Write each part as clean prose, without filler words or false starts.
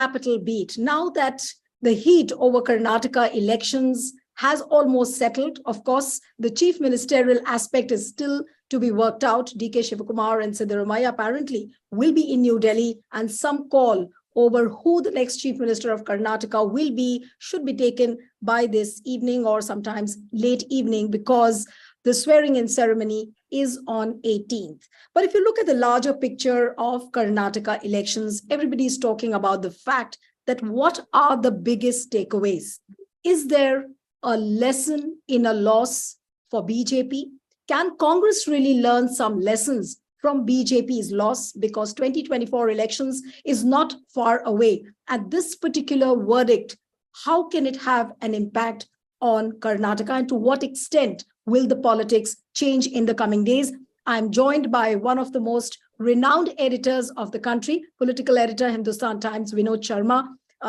capital beat. Now that the heat over Karnataka elections has almost settled, of course, the chief ministerial aspect is still to be worked out. DK Shivakumar and Siddaramaiah apparently will be in New Delhi, and some call over who the next chief minister of Karnataka will be should be taken by this evening or sometimes late evening, because the swearing-in ceremony is on 18th. But if you look at the larger picture of Karnataka elections, everybody is talking about the fact that what are the biggest takeaways? Is there a lesson in a loss for BJP? Can Congress really learn some lessons from BJP's loss? Because 2024 elections is not far away. At this particular verdict, how can it have an impact on Karnataka, and to what extent will the politics change in the coming days? I'm joined by one of the most renowned editors of the country, political editor, Hindustan Times, Vinod Sharma.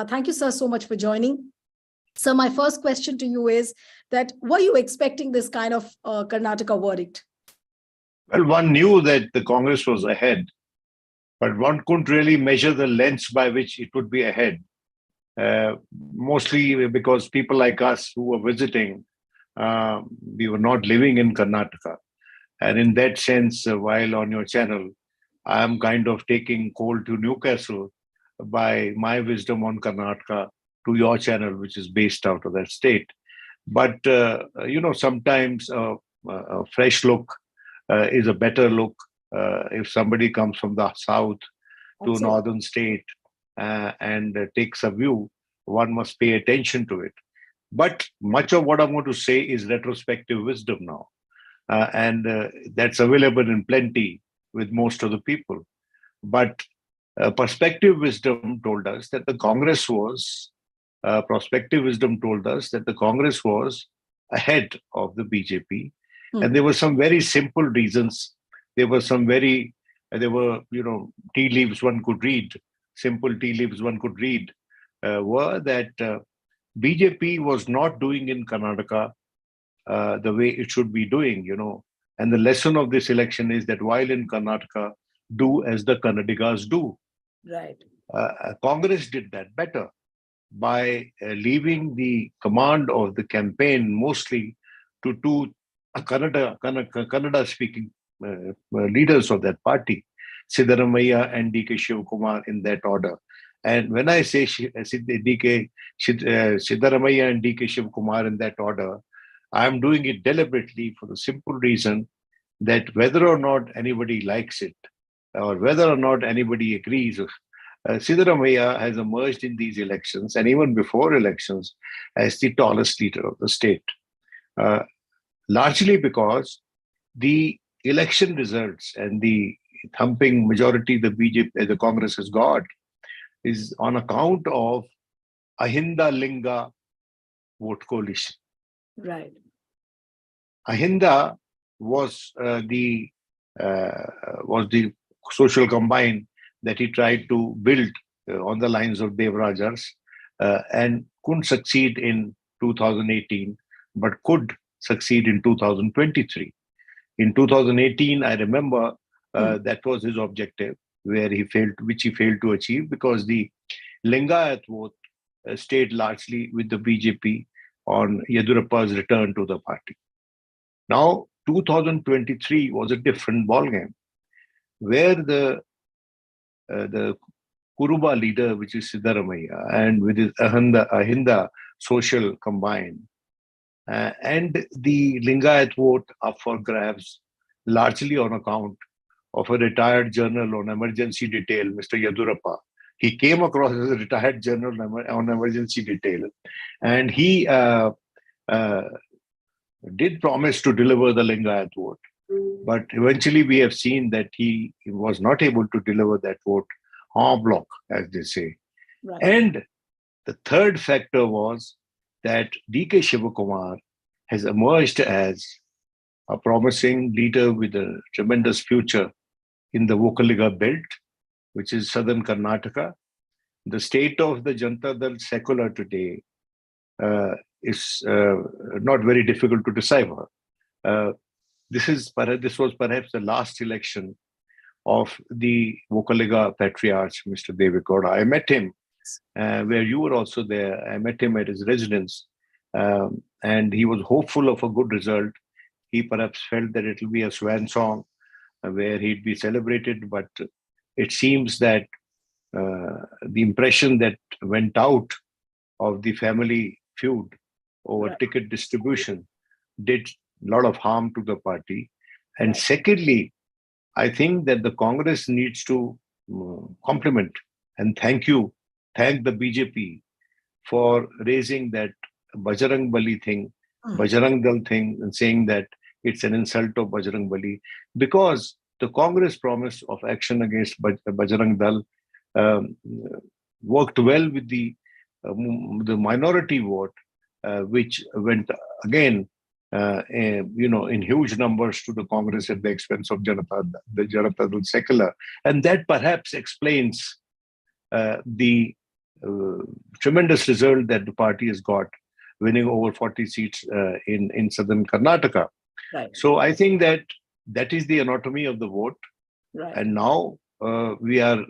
Thank you, sir, so much for joining. So my first question to you is that, were you expecting this kind of Karnataka verdict? Well, one knew that the Congress was ahead, but one couldn't really measure the lengths by which it would be ahead. Mostly because people like us who were visiting, we were not living in Karnataka. And in that sense, while on your channel, I am kind of taking coal to Newcastle by my wisdom on Karnataka to your channel, which is based out of that state. But, sometimes a fresh look is a better look. If somebody comes from the south to a northern state and takes a view, one must pay attention to it. But much of what I'm going to say is retrospective wisdom now. And that's available in plenty with most of the people. But prospective wisdom told us that the Congress was ahead of the BJP. And there were some very simple reasons. There were tea leaves one could read, simple tea leaves one could read, were that BJP was not doing in Karnataka the way it should be doing, And the lesson of this election is that while in Karnataka, do as the Kannadigas do. Right. Congress did that better by leaving the command of the campaign mostly to two Kannada-speaking leaders of that party, Siddaramaiah and DK Shivakumar, in that order. And when I say Siddaramaiah and DK Shivakumar in that order, I'm doing it deliberately for the simple reason that whether or not anybody likes it, or whether or not anybody agrees, Siddaramaiah has emerged in these elections, and even before elections, as the tallest leader of the state. Largely because the election results and the thumping majority the Congress has got is on account of Ahinda Linga vote coalition. Right. Ahinda was the social combine that he tried to build on the lines of Devarajas and couldn't succeed in 2018, but could succeed in 2023. In 2018, I remember that was his objective, which he failed to achieve because the Lingayat vote stayed largely with the BJP on Yedurappa's return to the party. Now, 2023 was a different ballgame, where the Kuruba leader, which is Siddaramaiah, and with his Ahinda social combine, and the Lingayat vote up for grabs, largely on account of a retired general on emergency detail, Mr. Yedurappa. He came across as a retired general on emergency detail, and he did promise to deliver the Lingayat vote. But eventually we have seen that he was not able to deliver that vote en bloc, as they say. Right. And the third factor was that DK Shivakumar has emerged as a promising leader with a tremendous future in the Vokaliga belt, which is southern Karnataka. The state of the Janata Dal secular today is not very difficult to decipher. This was perhaps the last election of the Vokaliga patriarch, Mr. Devegowda. I met him where you were also there. I met him at his residence, and he was hopeful of a good result. He perhaps felt that it will be a swan song where he'd be celebrated, but it seems that the impression that went out of the family feud over ticket distribution did a lot of harm to the party. And secondly, I think that the Congress needs to compliment and thank the BJP for raising that Bajrang Bali thing, Bajrang Dal thing, and saying that it's an insult of Bajrang Bali, because the Congress promise of action against Bajrang Dal worked well with the minority vote, which went again, in huge numbers to the Congress at the expense of the Janata Dal secular, and that perhaps explains the tremendous result that the party has got, winning over 40 seats in southern Karnataka. So I think that is the anatomy of the vote, and now we are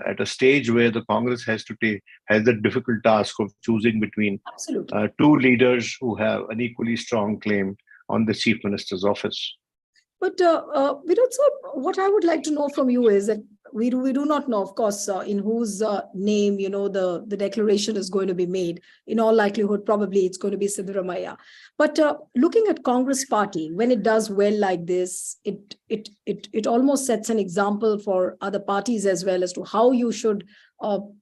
at a stage where the Congress has the difficult task of choosing between two leaders who have an equally strong claim on the Chief Minister's office. But Vinod sir, what I would like to know from you is that we do not know, of course, in whose name the declaration is going to be made. In all likelihood, probably it's going to be Siddaramaiah. But looking at Congress party, when it does well like this, it almost sets an example for other parties as well as to how you should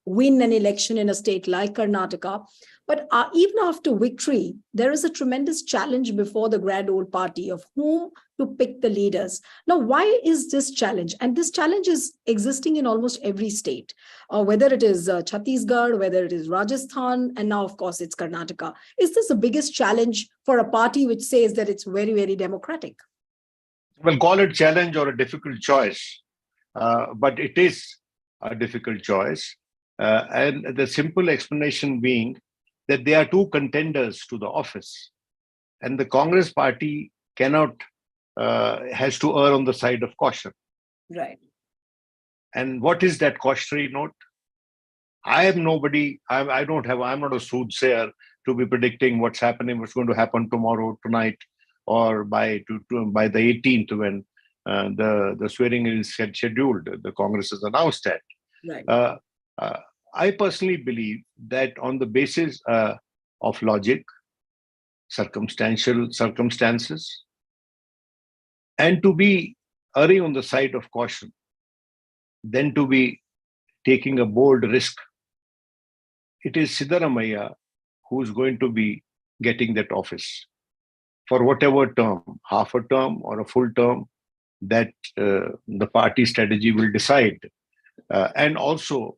win an election in a state like Karnataka. But even after victory, there is a tremendous challenge before the grand old party of whom to pick the leaders. Now, why is this challenge? And this challenge is existing in almost every state, whether it is Chhattisgarh, whether it is Rajasthan, and now, of course, it's Karnataka. Is this the biggest challenge for a party which says that it's very, very democratic? Well, call it challenge or a difficult choice, but it is a difficult choice. And the simple explanation being that there are two contenders to the office, and the Congress party has to err on the side of caution. Right. And what is that cautionary note? I'm not a soothsayer to be predicting what's going to happen tomorrow, tonight, or by the 18th when the swearing is scheduled. The Congress has announced that. Right. I personally believe that on the basis of logic, circumstances, and to be erring on the side of caution, than to be taking a bold risk, it is Siddaramaiah who is going to be getting that office for whatever term, half a term or a full term, that the party strategy will decide. And also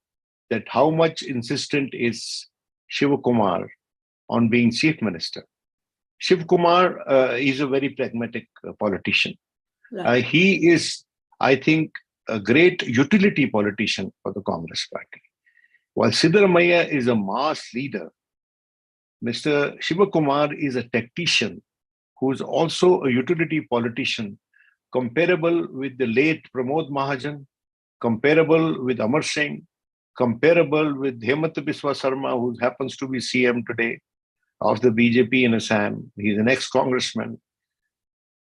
that how much insistent is Shivakumar on being chief minister. Shivakumar is a very pragmatic politician. Right. He is, I think, a great utility politician for the Congress party. While Siddaramaiah is a mass leader, Mr. Shivakumar is a tactician who is also a utility politician, comparable with the late Pramod Mahajan, comparable with Amar Singh, comparable with Hemant Biswa Sarma, who happens to be CM today of the BJP in Assam. He's an ex-congressman.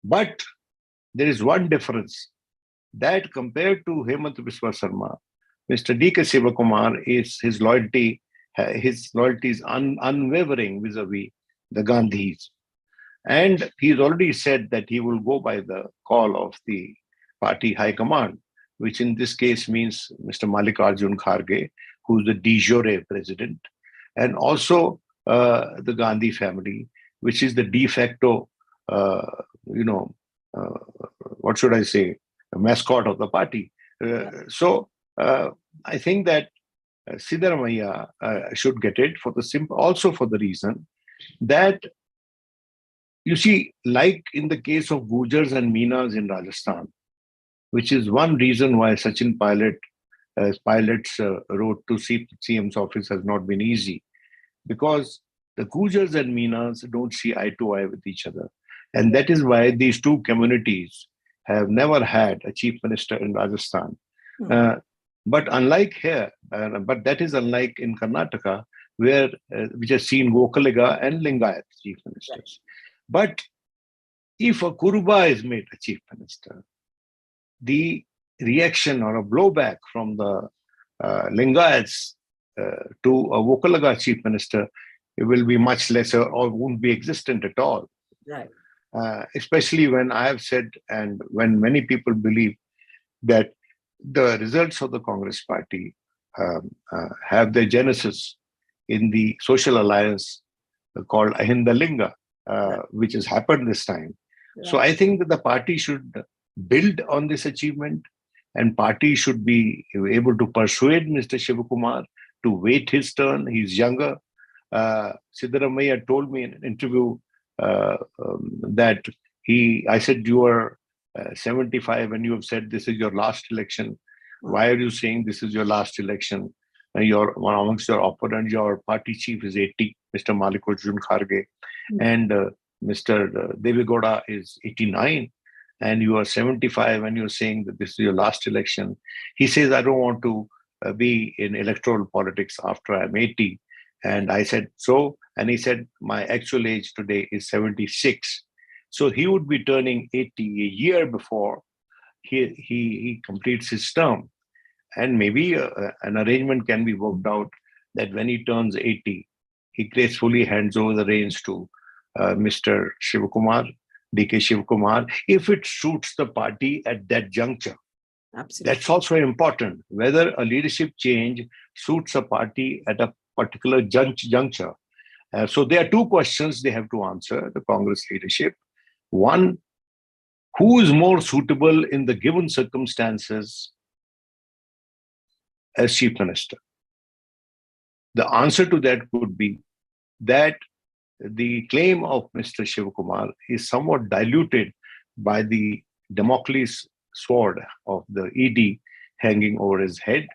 But there is one difference, that compared to Hemant Biswa Sarma, Mr. D.K. Shivakumar his loyalty is unwavering vis-a-vis the Gandhis. And he's already said that he will go by the call of the party high command, which in this case means Mr. Mallikarjun Kharge, who's the de jure president, and also the Gandhi family, which is the de facto, what should I say, mascot of the party. So I think that Siddaramaiah should get it also for the reason that, you see, like in the case of Gujars and Meenas in Rajasthan, which is one reason why Sachin Pilot's road to CM's office has not been easy, because the Gujars and Meenas don't see eye to eye with each other. And that is why these two communities have never had a chief minister in Rajasthan. But unlike here, but that is unlike in Karnataka, where which has seen Vokaliga and Lingayat chief ministers. But if a Kuruba is made a chief minister, the reaction or a blowback from the Lingayats to a Vokalaga chief minister, it will be much lesser or won't be existent at all. Right. Especially when I have said, and when many people believe that the results of the Congress party have their genesis in the social alliance called Ahindalinga, which has happened this time. Right. So I think that the party should build on this achievement, and party should be able to persuade Mr. Shivakumar to wait his turn. He's younger. Siddaramaiah told me in an interview that I said, you are 75 and you have said this is your last election. Why are you saying this is your last election? Amongst your opponents, your party chief is 80, Mr. Mallikarjun Kharge, and Mr. Devegowda is 89, and you are 75 and you're saying that this is your last election. He says, I don't want to be in electoral politics after I'm 80. And I said, so? And he said, my actual age today is 76. So he would be turning 80 a year before he completes his term. And maybe an arrangement can be worked out that when he turns 80, he gracefully hands over the reins to Mr. Shivakumar, DK Shivakumar, if it suits the party at that juncture. Absolutely. That's also important, whether a leadership change suits a party at a particular juncture. So there are two questions they have to answer, the Congress leadership. One, who is more suitable in the given circumstances as chief minister? The answer to that could be that the claim of Mr. Shivakumar is somewhat diluted by the Damocles sword of the ED hanging over his head.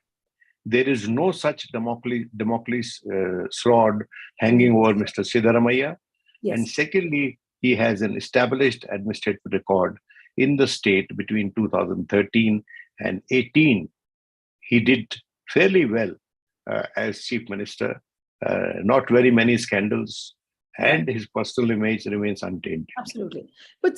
There is no such Damocles sword hanging over Mr. Siddaramaiah. Yes. And secondly, he has an established administrative record in the state between 2013 and 18. He did fairly well as chief minister, not very many scandals, and his personal image remains untainted. Absolutely. But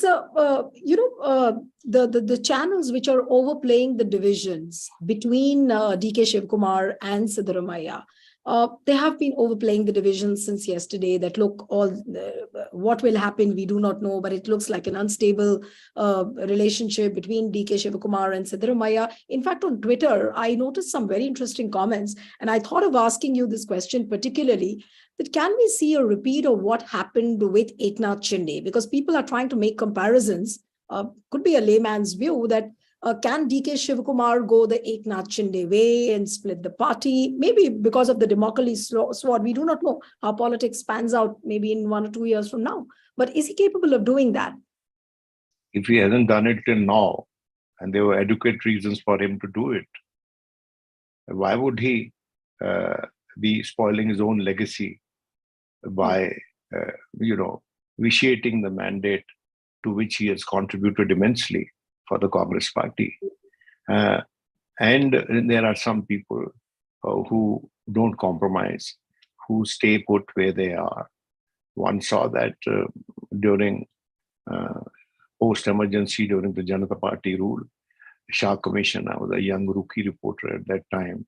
the channels which are overplaying the divisions between DK Shivakumar and Siddaramaiah, they have been overplaying the divisions since yesterday. That look, what will happen, we do not know, but it looks like an unstable relationship between DK Shivakumar and Siddaramaiah. In fact, on Twitter, I noticed some very interesting comments, and I thought of asking you this question particularly, that can we see a repeat of what happened with Eknath Shinde? Because people are trying to make comparisons. Could be a layman's view that can DK Shivakumar go the Eknath Shinde way and split the party? Maybe because of the Damocles sword. We do not know how politics pans out maybe in 1 or 2 years from now. But is he capable of doing that? If he hasn't done it till now, and there were adequate reasons for him to do it, why would he be spoiling his own legacy by, vitiating the mandate to which he has contributed immensely for the Congress party? And there are some people who don't compromise, who stay put where they are. One saw that during post-emergency, during the Janata Party rule, Shah Commission, I was a young rookie reporter at that time,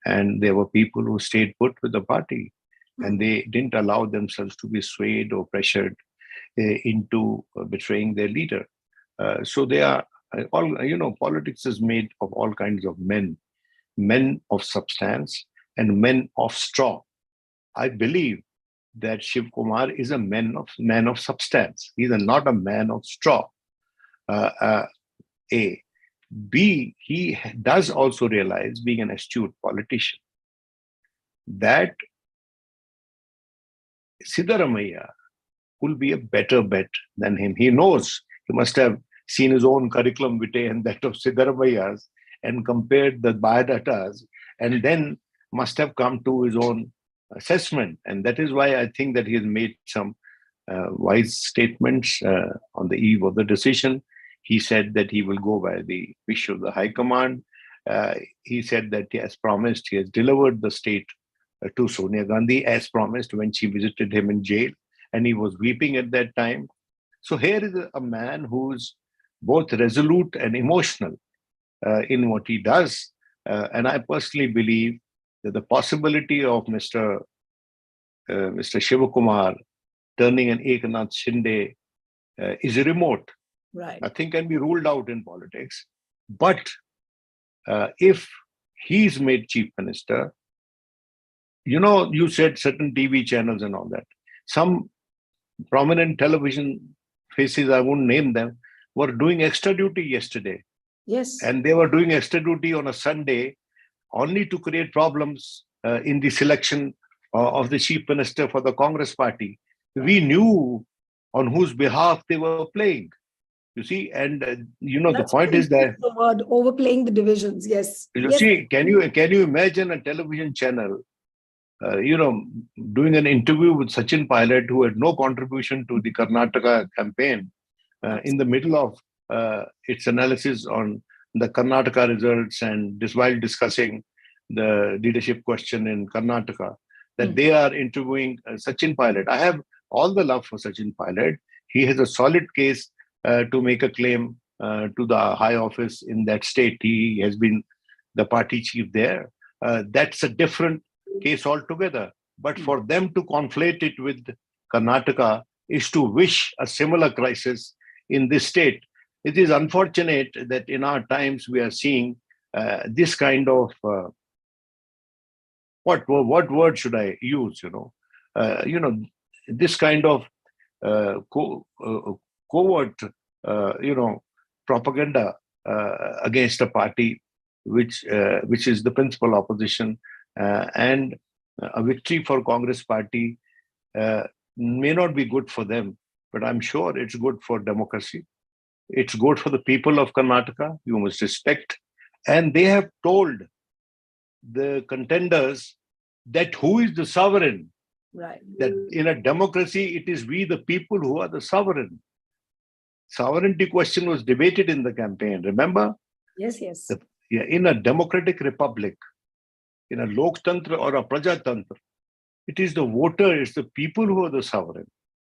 and there were people who stayed put with the party, and they didn't allow themselves to be swayed or pressured into betraying their leader. So they are all, politics is made of all kinds of men of substance and men of straw. I believe that Shiv Kumar is a man of substance. He's not a man of straw. A. B, he does also realize, being an astute politician, that Siddaramaiah will be a better bet than him. He knows, he must have seen his own curriculum vitae and that of Siddaramaiah's and compared the biodatas, and then must have come to his own assessment. And that is why I think that he has made some wise statements on the eve of the decision. He said that he will go by the wish of the High Command, he said that he has promised, he has delivered the state to Sonia Gandhi as promised when she visited him in jail, and he was weeping at that time. So here is a man who's both resolute and emotional in what he does. And I personally believe that the possibility of Mr. Shivakumar turning an Eknath Shinde is remote. Right. Nothing can be ruled out in politics. But if he's made chief minister, you said certain TV channels and all that. Some prominent television faces, I won't name them, were doing extra duty yesterday. Yes. And they were doing extra duty on a Sunday only to create problems in the selection of the chief minister for the Congress party. We knew on whose behalf they were playing. You see, and the point is that the word overplaying the divisions. Yes. you Yes. see, can you imagine a television channel, doing an interview with Sachin Pilot, who had no contribution to the Karnataka campaign, in the middle of its analysis on the Karnataka results, and while discussing the leadership question in Karnataka, that they are interviewing Sachin Pilot. I have all the love for Sachin Pilot. He has a solid case to make a claim to the high office in that state. He has been the party chief there. That's a different case altogether. But for them to conflate it with Karnataka is to wish a similar crisis in this state. It is unfortunate that in our times we are seeing this kind of what word should I use? This kind of covert, propaganda against a party which is the principal opposition, and a victory for Congress party may not be good for them, but I'm sure it's good for democracy. It's good for the people of Karnataka. You must respect, and they have told the contenders that who is the sovereign. Right. That in a democracy, it is we, the people, who are the sovereign. Sovereignty question was debated in the campaign, remember? Yes, yes. In a democratic republic, in a Loktantra or a Prajatantra, it is the voter, it's the people who are the sovereign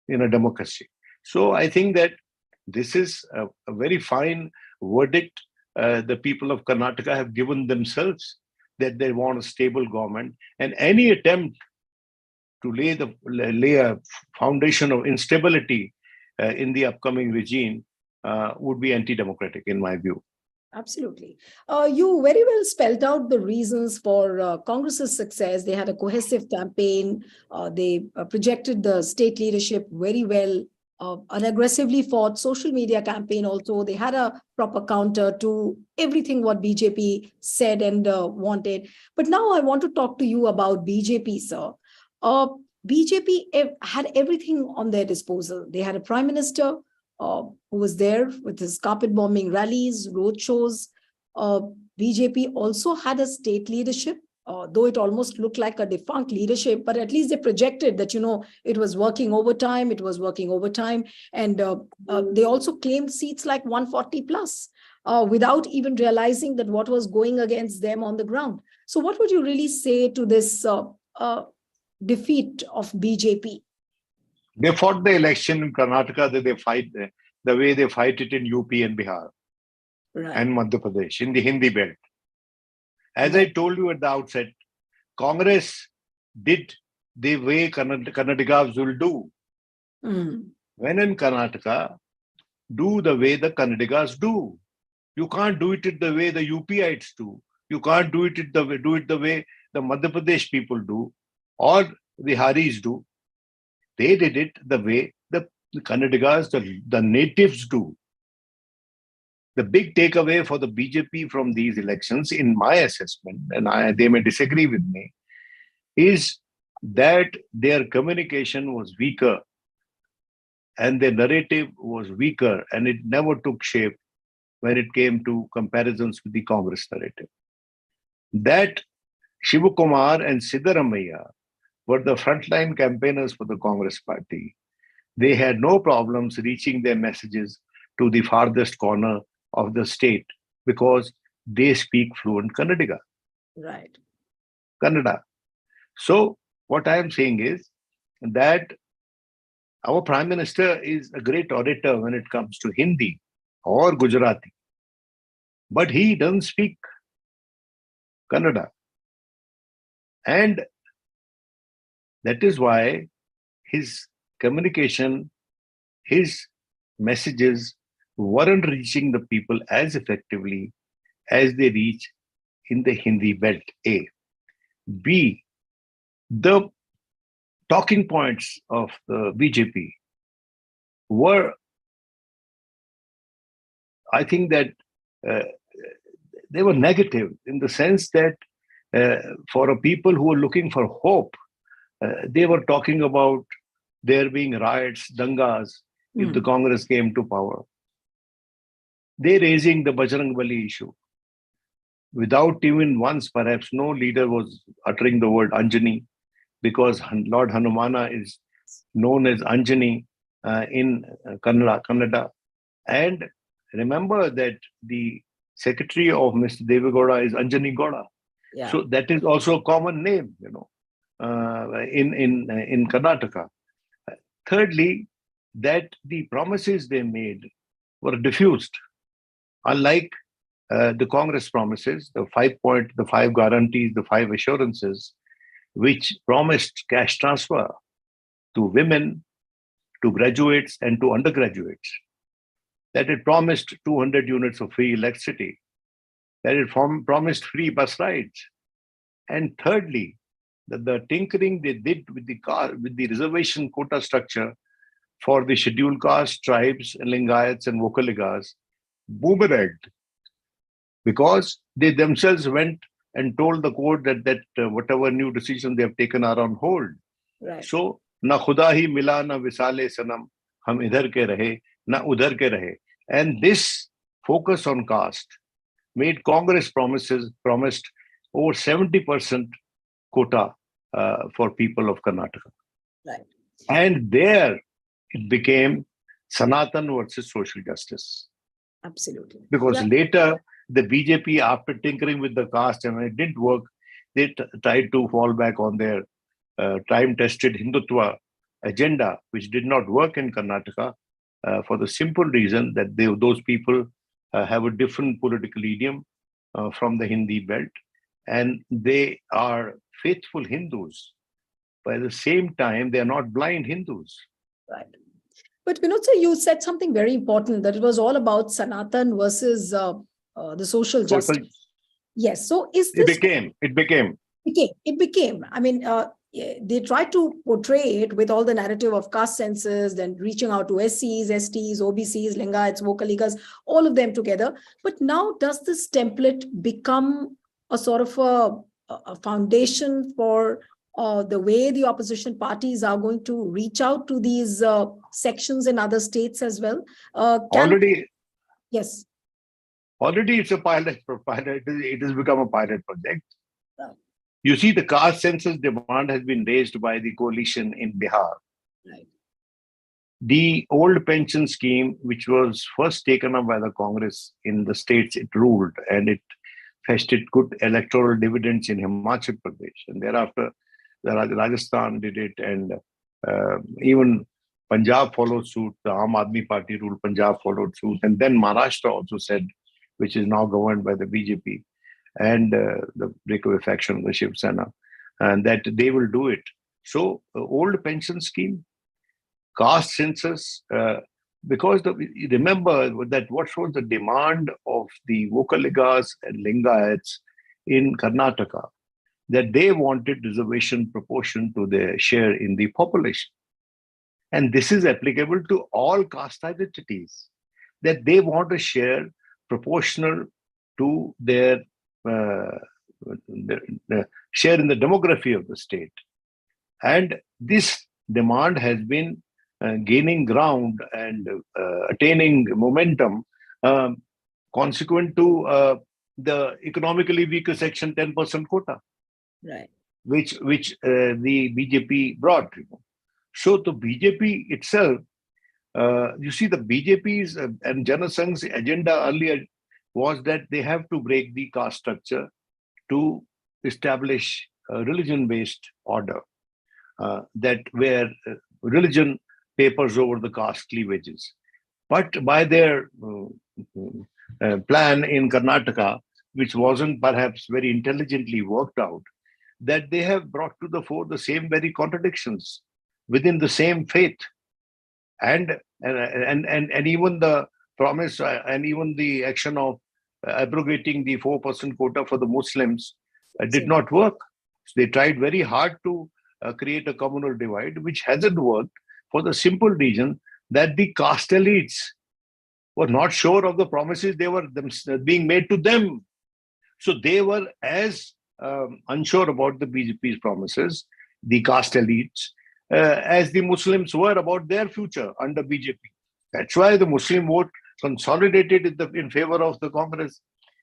in a democracy. So I think that this is a very fine verdict the people of Karnataka have given themselves, that they want a stable government, and any attempt to lay a foundation of instability in the upcoming regime would be anti-democratic, in my view. Absolutely. You very well spelled out the reasons for Congress's success. They had a cohesive campaign. They projected the state leadership very well. An aggressively fought social media campaign also. They had a proper counter to everything what BJP said and wanted. But now I want to talk to you about BJP, sir. BJP had everything on their disposal. They had a prime minister who was there with his carpet bombing rallies, road shows. BJP also had a state leadership, though it almost looked like a defunct leadership, but at least they projected that, it was working overtime, and they also claimed seats like 140 plus without even realizing that what was going against them on the ground. So what would you really say to this defeat of BJP? They fought the election in Karnataka that they fight the way they fight it in UP and Bihar, right, and Madhya Pradesh in the Hindi belt. As I told you at the outset, Congress did the way Kannadigas will do. When in Karnataka, do the way the Kannadigas do. You can't do it the way the UPites do. You can't do it the way the Madhya Pradesh people do, or the Haris do. They did it the way the Kannadigas, the natives do. The big takeaway for the BJP from these elections, in my assessment, and they may disagree with me, is that their communication was weaker and their narrative was weaker, and it never took shape when it came to comparisons with the Congress narrative. That Shivakumar and Siddaramaiah were the frontline campaigners for the Congress party. They had no problems reaching their messages to the farthest corner of the state because they speak fluent Kannadiga, Right. Kannada. So what I am saying is that our Prime Minister is a great orator when it comes to Hindi or Gujarati, but he doesn't speak Kannada. And that is why his communication, his messages weren't reaching the people as effectively as they reach in the Hindi belt. A. B. The talking points of the BJP were, I think that uh, they were negative in the sense that for a people who were looking for hope, they were talking about there being riots, dangas, if the Congress came to power. They raising the Bajrang Bali issue. Without even once, perhaps, no leader was uttering the word Anjani, because Lord Hanumana is known as Anjani in Kannada. And remember that the secretary of Mr. Devegowda is Anjani Gowda. Yeah. So that is also a common name, in Karnataka. Thirdly, that the promises they made were diffused. Unlike the Congress promises, the 5 guarantees, the 5 assurances, which promised cash transfer to women, to graduates, and to undergraduates, that it promised 200 units of free electricity, that it promised free bus rides. And thirdly, that the tinkering they did with the reservation quota structure for the scheduled caste, tribes, Lingayats, and Vokaligas boomeranged, because they themselves went and told the court that whatever new decisions they have taken are on hold. Right. So, na khuda hi mila na visale sanam, hum idhar ke rahe, na udhar ke rahe. And this focus on caste made Congress promised over 70% quota for people of Karnataka. Right. And there it became Sanatan versus social justice. Absolutely. Because later, the BJP, after tinkering with the caste and when it didn't work, they tried to fall back on their time-tested Hindutva agenda, which did not work in Karnataka for the simple reason that those people have a different political idiom from the Hindi belt, and they are faithful Hindus. By the same time, they are not blind Hindus. Right. But Vinod sir, you said something very important, that it was all about Sanatan versus the social justice. Yes. So is this... It became. I mean, they tried to portray it with all the narrative of caste census, then reaching out to SCs, STs, OBCs, Lingayats, Vokaligas, all of them together. But now does this template become a sort of a foundation for the way the opposition parties are going to reach out to these sections in other states as well? Yes. Already it's a pilot. It has become a pilot project. You see, the caste census demand has been raised by the coalition in Bihar. Right. The old pension scheme, which was first taken up by the Congress in the states it ruled, and it fetched good electoral dividends in Himachal Pradesh. And thereafter, Rajasthan did it, and even Punjab followed suit. The Aam Aadmi Party ruled Punjab followed suit. And then Maharashtra also said, which is now governed by the BJP and the breakaway faction of the Shiv Sena, and that they will do it. So, old pension scheme, caste census, because remember that what was the demand of the Vokaligas and Lingayats in Karnataka, that they wanted reservation proportion to their share in the population. And this is applicable to all caste identities, that they want a share proportional to their share in the demography of the state. And this demand has been gaining ground and attaining momentum consequent to the economically weaker section 10% quota, right, which the BJP brought. So the BJP itself, you see the BJP's and Jana Sangh's agenda earlier was that they have to break the caste structure to establish a religion-based order that where religion papers over the caste cleavages. But by their plan in Karnataka, which wasn't perhaps very intelligently worked out, that they have brought to the fore the same very contradictions within the same faith, and even the promise and even the action of abrogating the 4% quota for the Muslims did not work. So they tried very hard to create a communal divide, which hasn't worked for the simple reason that the caste elites were not sure of the promises they were being made to them. So they were as unsure about the BJP's promises, the caste elites, as the Muslims were about their future under BJP. That's why the Muslim vote consolidated in favor of the Congress.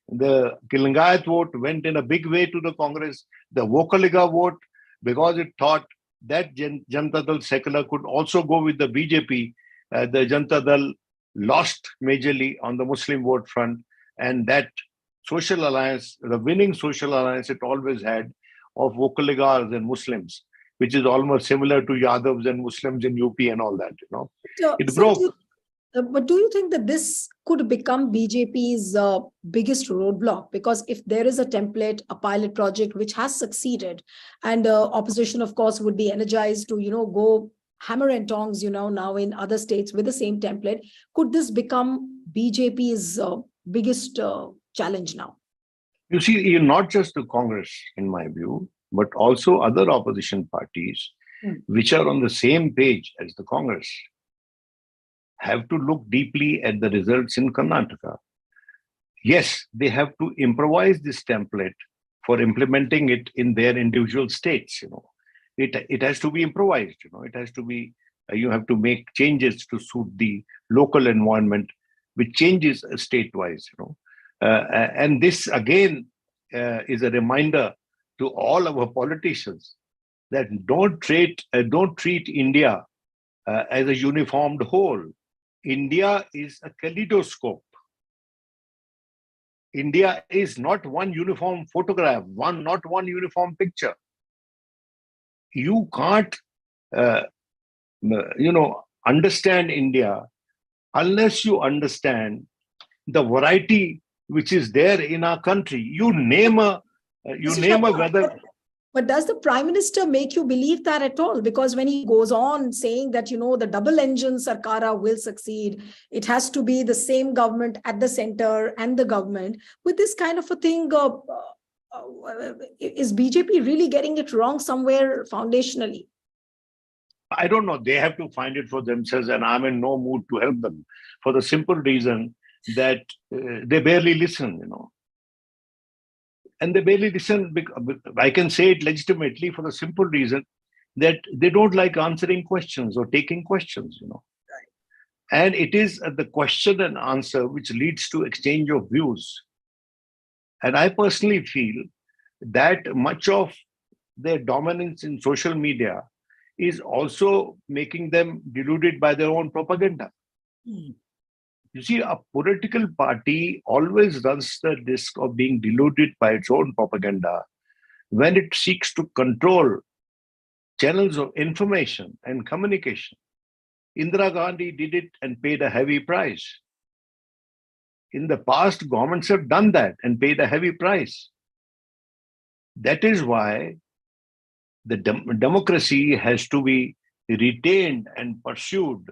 The Lingayat vote went in a big way to the Congress. The Vokaliga vote, because it thought that Janata Dal secular could also go with the BJP, the Janata Dal lost majorly on the Muslim vote front, and that social alliance, the winning social alliance it always had of Vokaligas and Muslims, which is almost similar to Yadavs and Muslims in UP and all that, So, it broke. But do you think that this could become BJP's biggest roadblock? Because if there is a template, a pilot project which has succeeded, and opposition, of course, would be energized to, go hammer and tongs, now in other states with the same template, could this become BJP's biggest challenge now? You see, not just the Congress, in my view, but also other opposition parties, which are on the same page as the Congress, have to look deeply at the results in Karnataka. Yes, they have to improvise this template for implementing it in their individual states. It has to be improvised. It has to be. You have to make changes to suit the local environment, which changes state-wise. And this again is a reminder to all our politicians that don't treat India as a uniformed whole. India is a kaleidoscope. India is not one uniform photograph, not one uniform picture. You can't, understand India unless you understand the variety which is there in our country. You name a weather. But does the Prime Minister make you believe that at all? Because when he goes on saying that, the double engine Sarkara will succeed, it has to be the same government at the center and the government. With this kind of a thing, is BJP really getting it wrong somewhere foundationally? I don't know. They have to find it for themselves, and I'm in no mood to help them for the simple reason that they barely listen, And they barely listen. I can say it legitimately for the simple reason that they don't like answering questions or taking questions, Right. And it is the question and answer which leads to exchange of views. And I personally feel that much of their dominance in social media is also making them deluded by their own propaganda. You see, a political party always runs the risk of being deluded by its own propaganda when it seeks to control channels of information and communication. Indira Gandhi did it and paid a heavy price. In the past, governments have done that and paid a heavy price. That is why the democracy has to be retained and pursued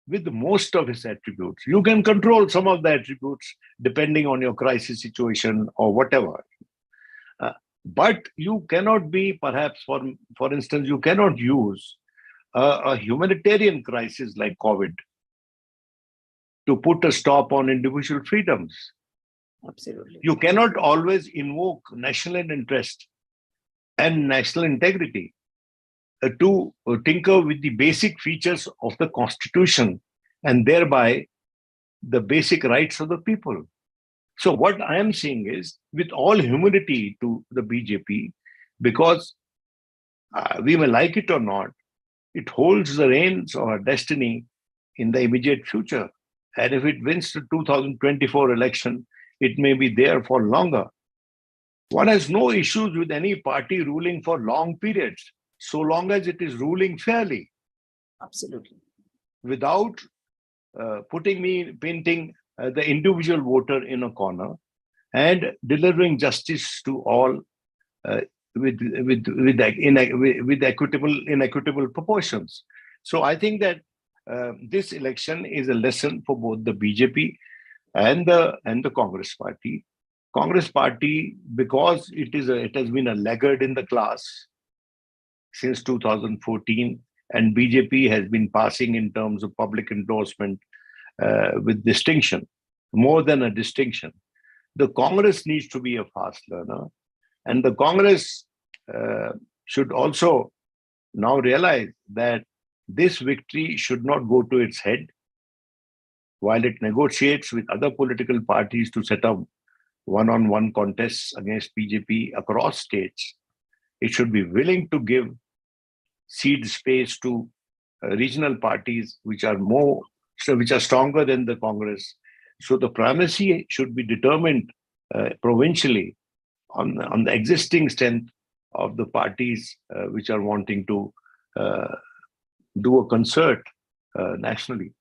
with most of its attributes. You can control some of the attributes depending on your crisis situation or whatever. But you cannot be, perhaps, for instance, you cannot use a humanitarian crisis like COVID to put a stop on individual freedoms. Absolutely. You cannot always invoke national interest and national integrity to tinker with the basic features of the Constitution and thereby the basic rights of the people. So what I am saying is, with all humility to the BJP, because we may like it or not, it holds the reins of our destiny in the immediate future. And if it wins the 2024 election, it may be there for longer. One has no issues with any party ruling for long periods, so long as it is ruling fairly, Absolutely. without painting the individual voter in a corner, and delivering justice to all uh, with equitable proportions. So I think that this election is a lesson for both the BJP and the Congress party. Congress party, because it has been a laggard in the class since 2014, and BJP has been passing in terms of public endorsement with distinction, more than a distinction. The Congress needs to be a fast learner, and the Congress should also now realize that this victory should not go to its head while it negotiates with other political parties to set up one-on-one contests against BJP across states. It should be willing to give cede space to regional parties which are stronger than the Congress. So the primacy should be determined provincially on the existing strength of the parties which are wanting to do a concert nationally.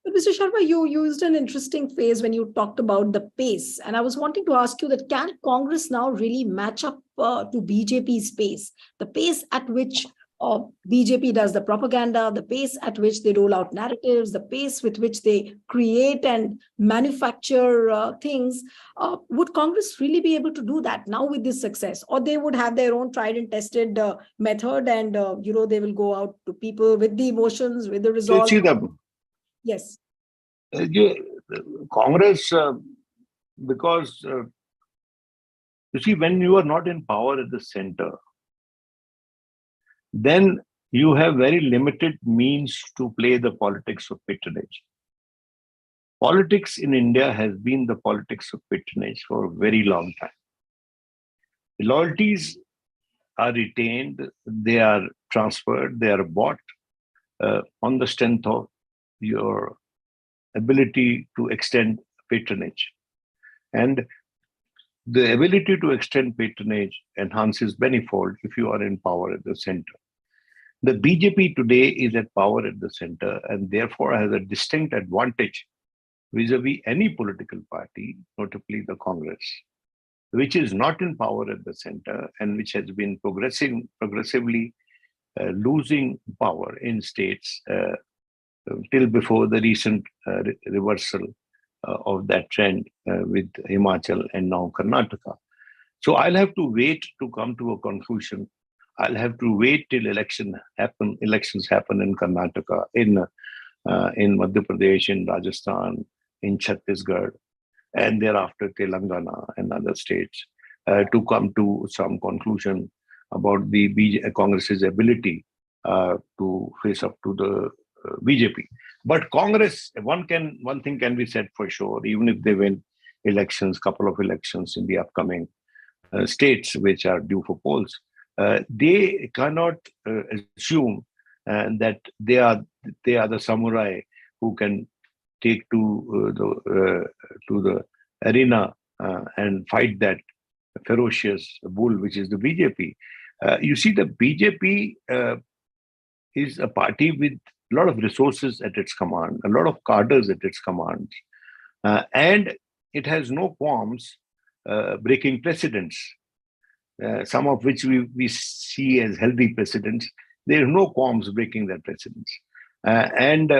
But Mr. Sharma, you used an interesting phrase when you talked about the pace. And I was wanting to ask you that can Congress now really match up to BJP's pace? The pace at which BJP does the propaganda, the pace at which they roll out narratives, the pace with which they create and manufacture things. Would Congress really be able to do that now with this success? Or they would have their own tried and tested method, and they will go out to people with the emotions, with the resolve? Yes. Congress, because you see, when you are not in power at the center, then you have very limited means to play the politics of patronage. Politics in India has been the politics of patronage for a very long time. The loyalties are retained, they are transferred, they are bought on the strength of your ability to extend patronage. And the ability to extend patronage enhances manifold if you are in power at the center. The BJP today is at power at the center and therefore has a distinct advantage vis-a-vis any political party, notably the Congress, which is not in power at the center and which has been progressively losing power in states till before the recent reversal of that trend with Himachal and now Karnataka. So I'll have to wait to come to a conclusion. I'll have to wait till elections happen in Karnataka, in Madhya Pradesh, in Rajasthan, in Chhattisgarh, and thereafter Telangana and other states to come to some conclusion about the Congress's ability to face up to the BJP. But Congress, one thing can be said for sure, even if they win couple of elections in the upcoming states which are due for polls, they cannot assume that they are the samurai who can take to the arena and fight that ferocious bull, which is the BJP. You see, the BJP is a party with a lot of resources at its command, a lot of cadres at its command, and it has no qualms breaking precedents, some of which we see as healthy precedents. There are no qualms breaking that precedents. And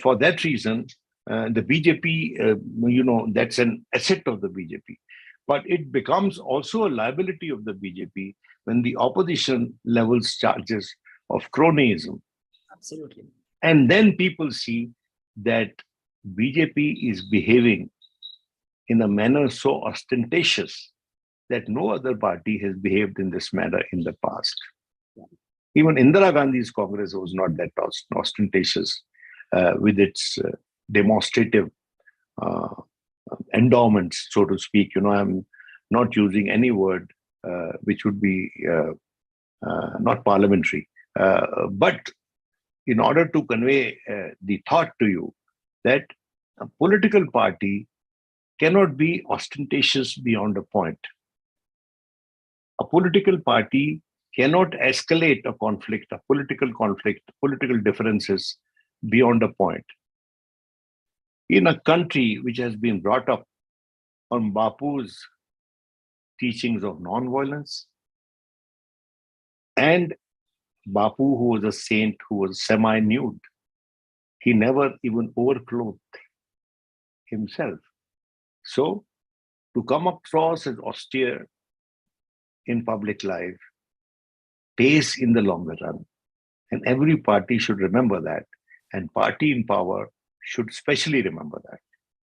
for that reason, the BJP, that's an asset of the BJP. But it becomes also a liability of the BJP when the opposition levels charges of cronyism. Absolutely. And then people see that BJP is behaving in a manner so ostentatious that no other party has behaved in this manner in the past. Even Indira Gandhi's Congress was not that ostentatious with its demonstrative endowments, so to speak. I'm not using any word which would be not parliamentary. But in order to convey the thought to you that a political party cannot be ostentatious beyond a point. A political party cannot escalate a conflict, political differences beyond a point. In a country which has been brought up on Bapu's teachings of non-violence, and Bapu, who was a saint, who was semi-nude, he never even overclothed himself. So, to come across as austere in public life pays in the longer run. And every party should remember that. And party in power should especially remember that.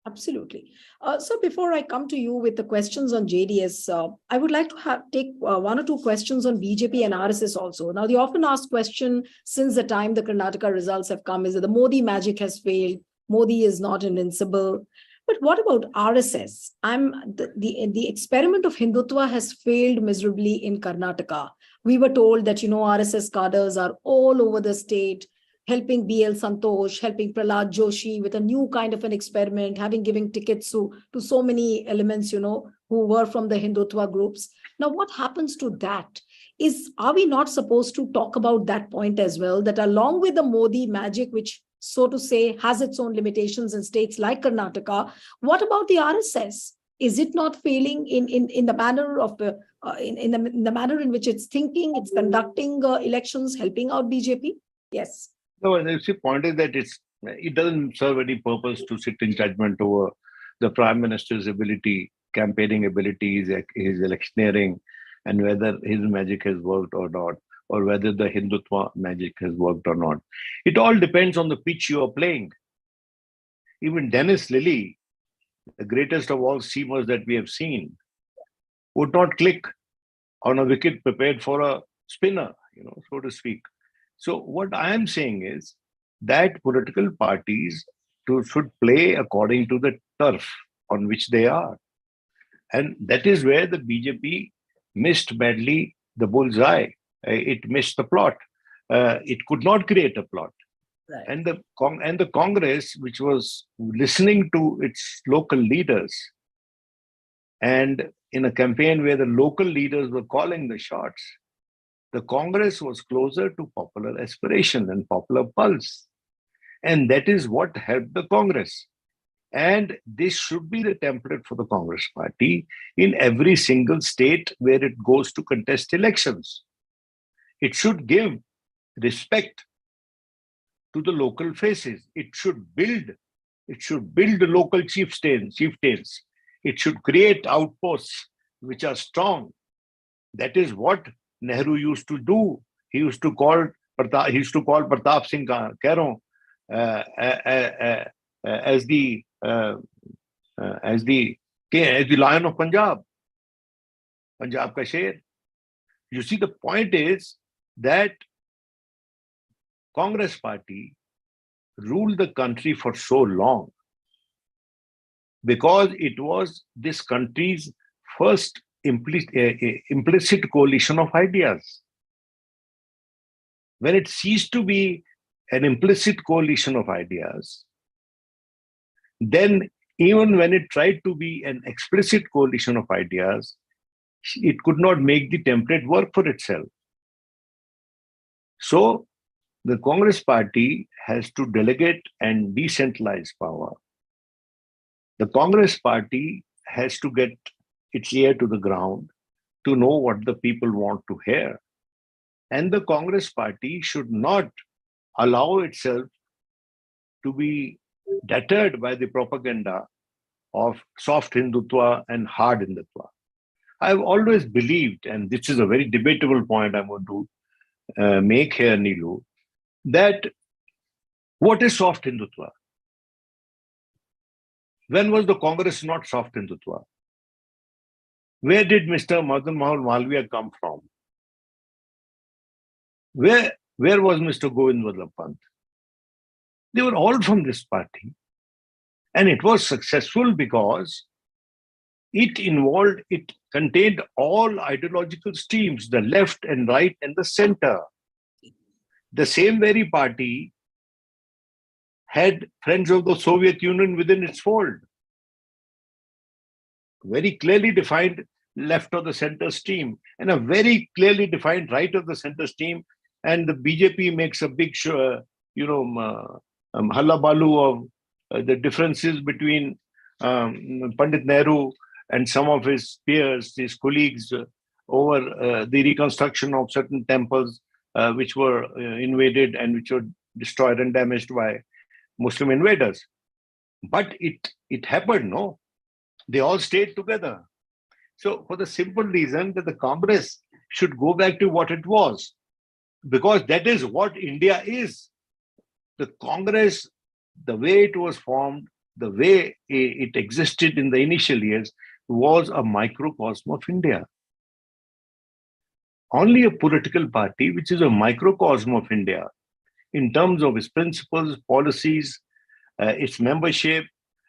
Absolutely. So before I come to you with the questions on JDS, I would like to take one or two questions on BJP and RSS also. Now, the often asked question since the time the Karnataka results have come is that the Modi magic has failed. Modi is not invincible. But what about RSS? The experiment of Hindutva has failed miserably in Karnataka. We were told that, RSS cadres are all over the state, helping BL Santosh, helping Prahlad Joshi with a new kind of an experiment, having given tickets to so many elements, who were from the Hindutva groups. Now, what happens to that? Are we not supposed to talk about that point as well, that along with the Modi magic, which so to say has its own limitations in states like Karnataka, what about the RSS? Is it not failing in the manner of in the manner in which it's thinking, it's conducting elections, helping out BJP? Yes. No, the point is that it doesn't serve any purpose to sit in judgment over the Prime Minister's ability, campaigning abilities, his electioneering, and whether his magic has worked or not, or whether the Hindutva magic has worked or not. It all depends on the pitch you are playing. Even Dennis Lilly, the greatest of all seamers that we have seen, would not click on a wicket prepared for a spinner, so to speak. So what I am saying is that political parties should play according to the turf on which they are. And that is where the BJP missed badly the bullseye. It missed the plot. It could not create a plot. Right. And the Congress, which was listening to its local leaders, and in a campaign where the local leaders were calling the shots, the Congress was closer to popular aspiration and popular pulse. And that is what helped the Congress. And this should be the template for the Congress party in every single state where it goes to contest elections. It should give respect to the local faces. It should build the local chieftains. It should create outposts which are strong. That is what Nehru used to do. He used to call Pratap Singh Karon as the Lion of Punjab ka Sher. You see, the point is that Congress party ruled the country for so long because it was this country's first implicit coalition of ideas. When it ceased to be an implicit coalition of ideas, then even when it tried to be an explicit coalition of ideas, it could not make the template work for itself. So the Congress party has to delegate and decentralize power. The Congress party has to get its ear to the ground to know what the people want to hear. And the Congress party should not allow itself to be deterred by the propaganda of soft Hindutva and hard Hindutva. I've always believed, and this is a very debatable point I'm going to make here, Neelu, that what is soft Hindutva? When was the Congress not soft Hindutva? Where did Mr. Madan Mahal Malviya come from? Where was Mr. Govind Vallabh Pant? They were all from this party. And it was successful because it contained all ideological streams, the left and right and the center. The same very party had Friends of the Soviet Union within its fold. very clearly defined left of the center stream and a very clearly defined right of the center stream. And the BJP makes a big hullabaloo of the differences between Pandit Nehru and some of his peers, his colleagues, over the reconstruction of certain temples which were invaded and which were destroyed and damaged by Muslim invaders. But it happened, no? They all stayed together. So for the simple reason that the Congress should go back to what it was, because that is what India is. The Congress, the way it was formed, the way it existed in the initial years, was a microcosm of India. Only a political party which is a microcosm of India in terms of its principles, policies, its membership,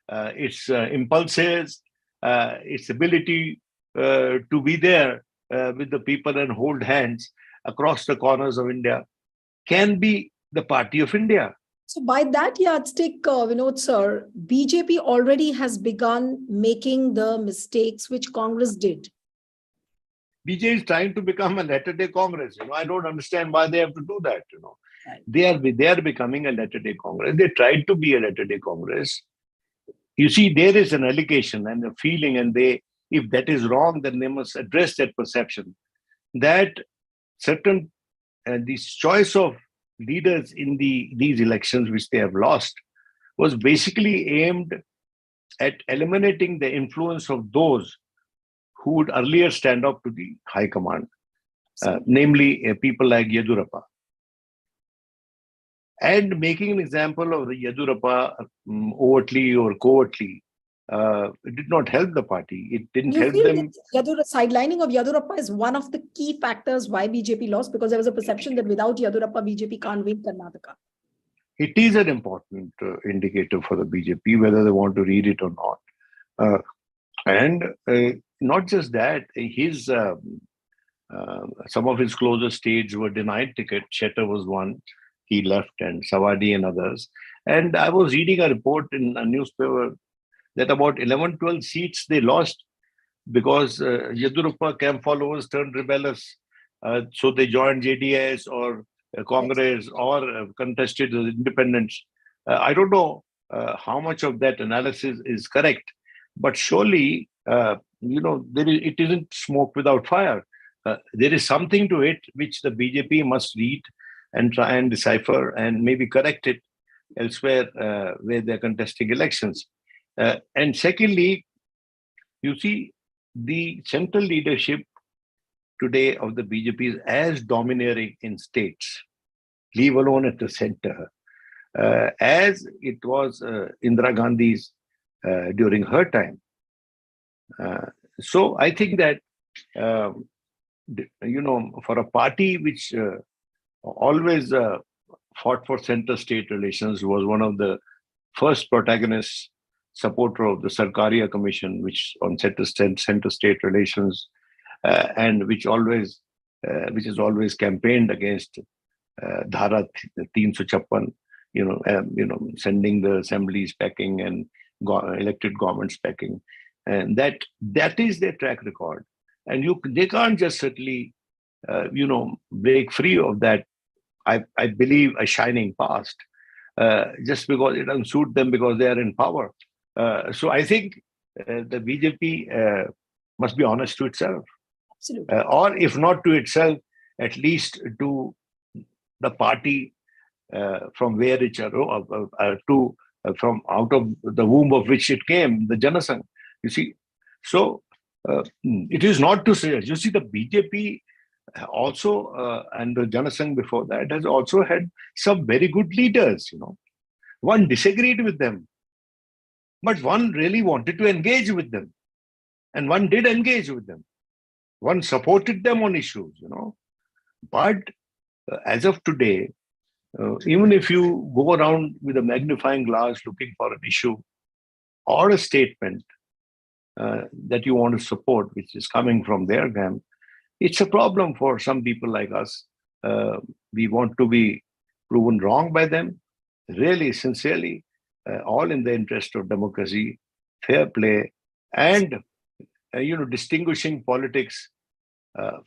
its impulses, its ability to be there with the people and hold hands across the corners of India, can be the party of India. So by that yardstick, Vinod sir, BJP already has begun making the mistakes which Congress did. BJP is trying to become a latter-day Congress. I don't understand why they have to do that. Right. They are becoming a latter-day Congress. They tried to be a latter-day Congress. You see, there is an allegation and a feeling, and if that is wrong, then they must address that perception that certain this choice of leaders in these elections which they have lost was basically aimed at eliminating the influence of those who would earlier stand up to the high command, namely people like Yedurappa. And making an example of the Yedurappa overtly or covertly, it did not help the party. It didn't help them. Sidelining of Yedurappa is one of the key factors why BJP lost, because there was a perception that without Yedurappa, BJP can't win Karnataka. It is an important indicator for the BJP, whether they want to read it or not. And not just that, some of his closer states were denied ticket. Shetter was one. He left, and Savadi and others. And I was reading a report in a newspaper that about 11, 12 seats they lost because Yedurappa camp followers turned rebellious. So they joined JDS or Congress or contested as independents. I don't know how much of that analysis is correct, but surely, it isn't smoke without fire. There is something to it which the BJP must read and try and decipher and maybe correct it elsewhere where they're contesting elections. And secondly, you see, the central leadership today of the BJP is as domineering in states, leave alone at the center, as it was Indira Gandhi's during her time. So I think that, for a party which always fought for center-state relations, was one of the first protagonists, supporter of the Sarkaria Commission, which on center-state relations, and which has always campaigned against Dhara 356, sending the assemblies packing and elected governments packing, and that is their track record, and they can't just certainly break free of that. I believe a shining past just because it doesn't suit them because they are in power. So I think the BJP must be honest to itself. Absolutely. Or if not to itself, at least to the party from where it from out of the womb of which it came, the Janasangh. You see, so it is not to say. You see, the BJP also and the Janasangh before that has also had some very good leaders. One disagreed with them, but one really wanted to engage with them, and one did engage with them. One supported them on issues, But as of today, even if you go around with a magnifying glass looking for an issue or a statement that you want to support, which is coming from their camp, it's a problem for some people like us. We want to be proven wrong by them, really, sincerely, all in the interest of democracy, fair play, and distinguishing politics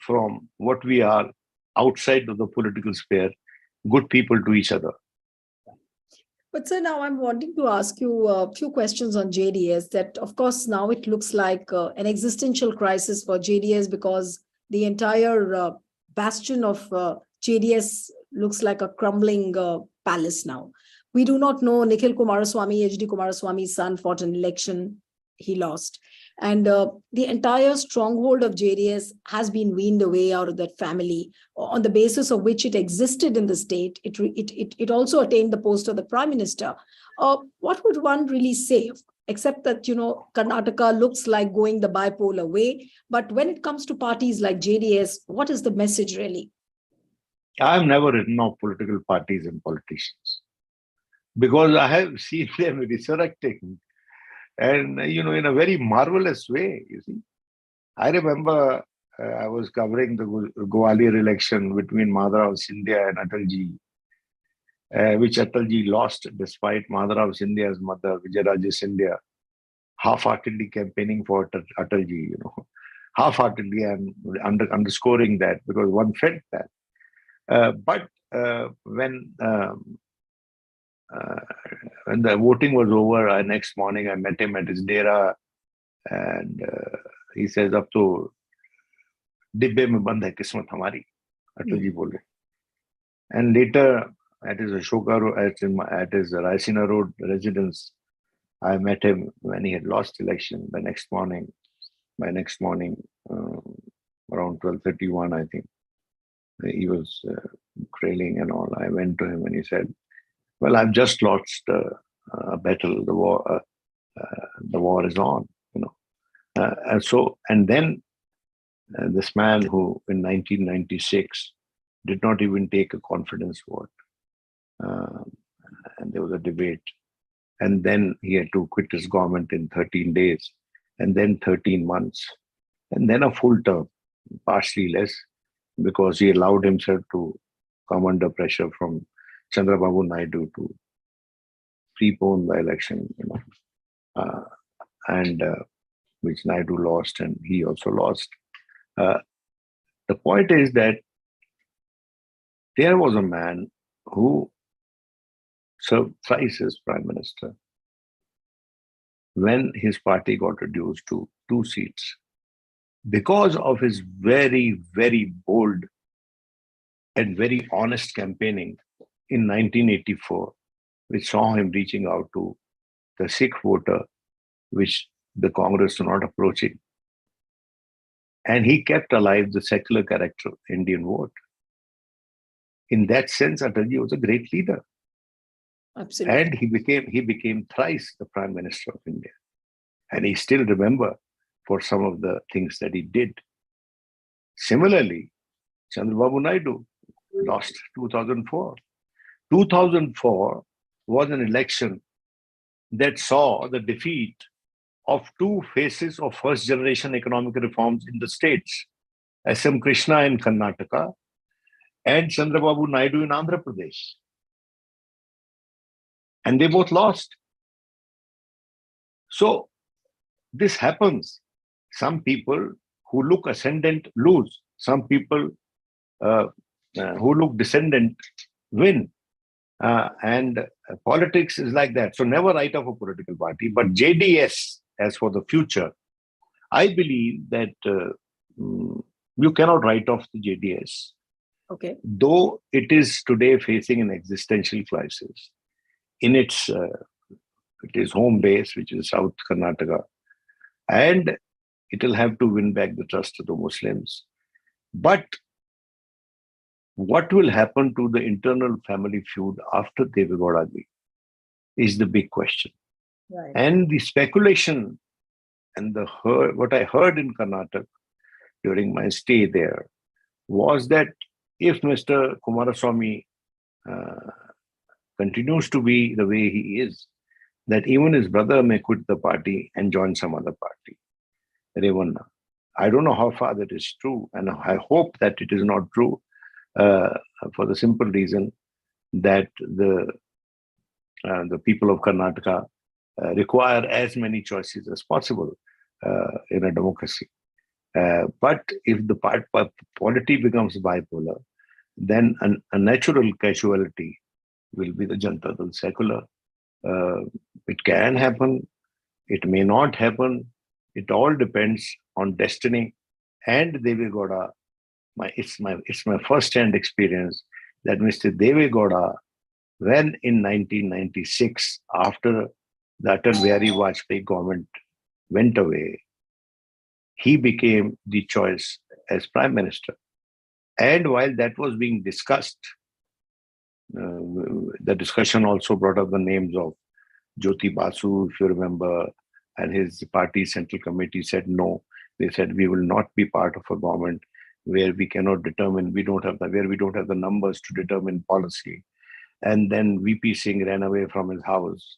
from what we are outside of the political sphere, good people to each other. But sir, now I'm wanting to ask you a few questions on JDS that, of course, now it looks like an existential crisis for JDS because the entire bastion of JDS looks like a crumbling palace now. We do not know Nikhil Kumaraswamy, HD Kumaraswamy's son, fought an election. He lost. And the entire stronghold of JDS has been weaned away out of that family on the basis of which it existed in the state. It also attained the post of the prime minister. What would one really say? Except that, Karnataka looks like going the bipolar way. But when it comes to parties like JDS, what is the message really? I've never written off political parties and politicians because I have seen them resurrecting. And, in a very marvelous way, you see. I remember I was covering the Gwalior election between Madhav Sindhya and Atalji, which Atalji lost despite Madhav Sindhya's mother, Vijayaraje Sindhya, half-heartedly campaigning for Atalji, half-heartedly, and underscoring that because one felt that. But when the voting was over, next morning I met him at his dera, and he says, "Ab to dibbe mein band hai kismat hamari," Atalji bole. And later at his Ashoka, at his Raisina Road residence, I met him when he had lost election. By next morning, around 12:31, I think, he was trailing and all. I went to him and he said, "Well, I've just lost a battle. The war is on, And then this man who, in 1996, did not even take a confidence vote, and there was a debate, and then he had to quit his government in 13 days, and then 13 months, and then a full term, partially less, because he allowed himself to come under pressure from Chandrababu Naidu to prepone the election, and which Naidu lost, and he also lost. The point is that there was a man who served thrice as prime minister when his party got reduced to 2 seats because of his very, very bold and very honest campaigning in 1984, which saw him reaching out to the Sikh voter, which the Congress was not approaching. And he kept alive the secular character of the Indian vote. In that sense, Atalji was a great leader. Absolutely. And he became thrice the Prime Minister of India. And he still remember for some of the things that he did. Similarly, Chandrababu Naidu lost 2004. 2004 was an election that saw the defeat of 2 phases of first-generation economic reforms in the states, S.M. Krishna in Karnataka and Chandrababu Naidu in Andhra Pradesh. And they both lost. So this happens. Some people who look ascendant lose. Some people who look descendant win. And politics is like that. So never write off a political party. But JDS, as for the future, I believe that you cannot write off the JDS. Okay. Though it is today facing an existential crisis in its home base, which is South Karnataka, and it will have to win back the trust of the Muslims. But what will happen to the internal family feud after Deve Gowda is the big question. Right. And the speculation and what I heard in Karnataka during my stay there was that if Mr. Kumaraswamy continues to be the way he is, that even his brother may quit the party and join some other party, Revanna. I don't know how far that is true, and I hope that it is not true, for the simple reason that the people of Karnataka require as many choices as possible. in a democracy. But if the polity becomes bipolar, then a natural casualty will be the Janata Dal secular. It can happen, it may not happen. It all depends on destiny. And Deve Gowda, it's my first-hand experience that Mr. Deve Gowda, when in 1996, after the Atal Bihari Vajpayee government went away, he became the choice as Prime Minister. And while that was being discussed, the discussion also brought up the names of Jyoti Basu, if you remember, and his party central committee said no. They said we will not be part of a government where we cannot determine, we don't have the numbers to determine policy. And then VP Singh ran away from his house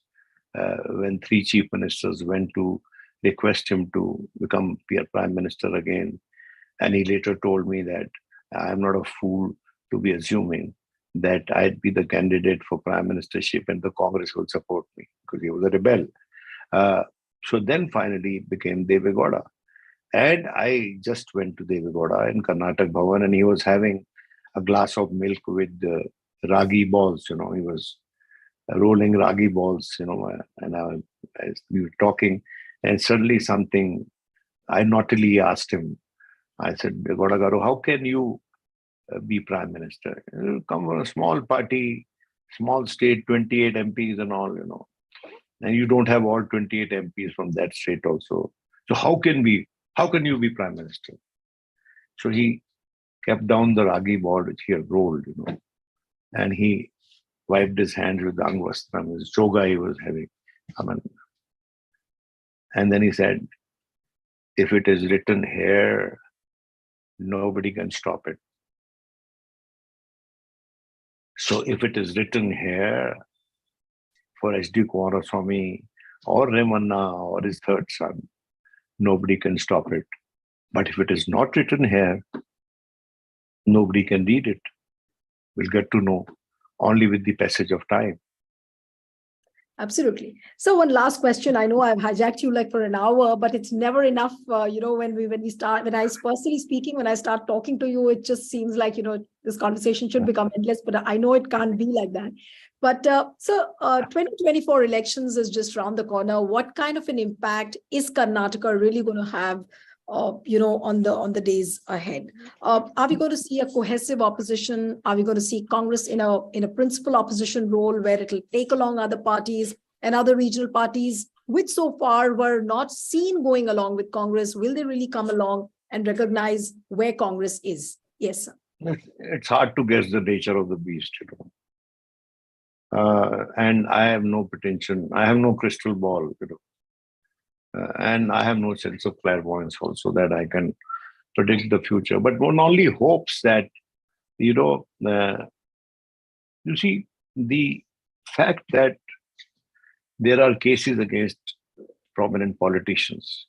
when 3 chief ministers went to request him to become Prime Minister again. And he later told me that I'm not a fool to be assuming that I'd be the candidate for Prime Ministership and the Congress will support me, because he was a rebel. So then finally it became Deve Gowda. And I just went to Deve Gowda in Karnataka Bhavan, and he was having a glass of milk with ragi balls. He was rolling ragi balls, and we were talking, and suddenly something, I naughtily asked him, I said, Gowda Garu, how can you be Prime Minister? You come from a small party, small state, 28 MPs and all, and you don't have all 28 MPs from that state also. So how can you be Prime Minister? So he kept down the ragi ball which he had rolled, and he wiped his hands with the Angvastram, his choga he was having. And then he said, if it is written here, nobody can stop it. So if it is written here for H.D. Kumaraswamy or Remanna or his third son, nobody can stop it. But if it is not written here, nobody can read it. We'll get to know only with the passage of time. Absolutely. So one last question. I know I've hijacked you like for an hour, but it's never enough. When I personally speaking, when I start talking to you, it just seems like, this conversation should become endless, but I know it can't be like that. But 2024 elections is just around the corner. What kind of an impact is Karnataka really going to have, on the days ahead? Are we going to see a cohesive opposition? Are we going to see Congress in a principal opposition role where it'll take along other parties and other regional parties, which so far were not seen going along with Congress? Will they really come along and recognize where Congress is? Yes, sir. It's hard to guess the nature of the beast, and I have no pretension. I have no crystal ball, and I have no sense of clairvoyance also that I can predict the future. But one only hopes that, you see, the fact that there are cases against prominent politicians,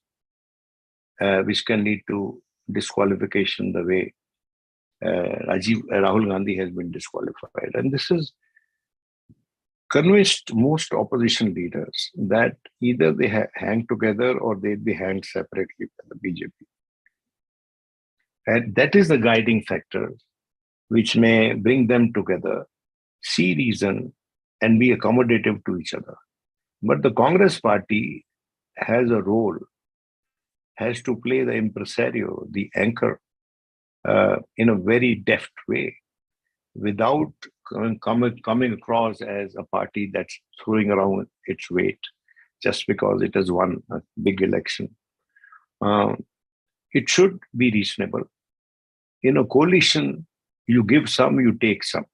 which can lead to disqualification the way Rahul Gandhi has been disqualified. And this has convinced most opposition leaders that either they hang together or they'd be hanged separately by the BJP. And that is the guiding factor which may bring them together, see reason, and be accommodative to each other. But the Congress party has a role, has to play the impresario, the anchor, in a very deft way, without coming across as a party that's throwing around its weight just because it has won a big election. It should be reasonable. In a coalition, you give some, you take some.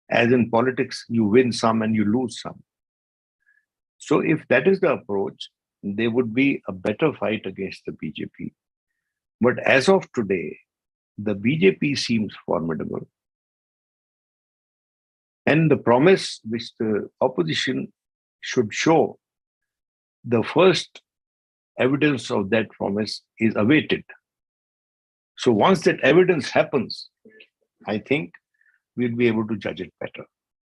As in politics, you win some and you lose some. So if that is the approach, there would be a better fight against the BJP. But as of today, the BJP seems formidable. And the promise which the opposition should show, the first evidence of that promise is awaited. So once that evidence happens, I think we'll be able to judge it better.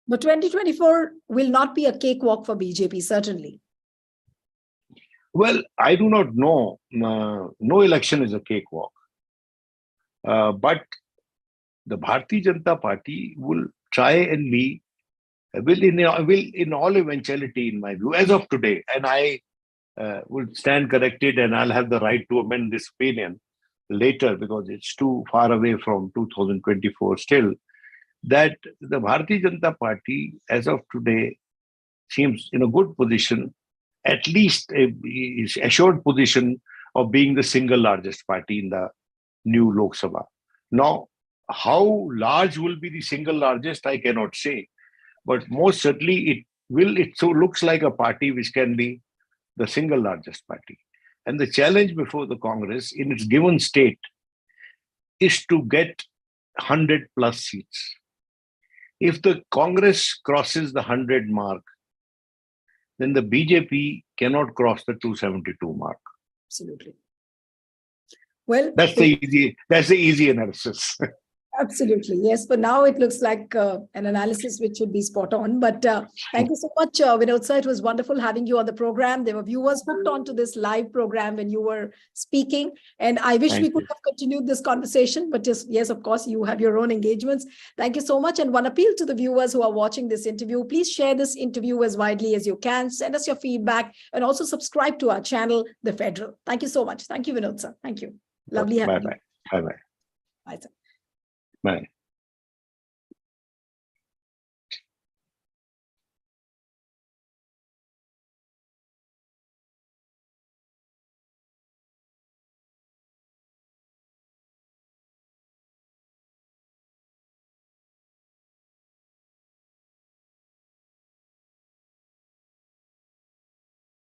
But 2024 will not be a cakewalk for BJP, certainly. Well, I do not know. No election is a cakewalk. But the Bharatiya Janata Party will try and will in all eventuality, in my view, as of today, and I will stand corrected and I'll have the right to amend this opinion later because it's too far away from 2024 still, that the Bharatiya Janata Party, as of today, seems in a good position, at least a assured position of being the single largest party in the new Lok Sabha. Now, how large will be the single largest, I cannot say, but most certainly it so looks like a party which can be the single largest party. And the challenge before the Congress in its given state is to get 100 plus seats. If the Congress crosses the 100 mark, then the BJP cannot cross the 272 mark. Absolutely. Well, that's the easy analysis. Absolutely. Yes. But now it looks like an analysis which should be spot on. But thank you so much, Vinod sir. It was wonderful having you on the program. There were viewers hooked onto this live program when you were speaking. And I wish we could have continued this conversation. But just, yes, of course, you have your own engagements. Thank you so much. And one appeal to the viewers who are watching this interview, please share this interview as widely as you can. Send us your feedback and also subscribe to our channel, The Federal. Thank you so much. Thank you, Vinod sir. Thank you. Lovely having you. Bye-bye. Bye-bye. Bye, sir. Bye.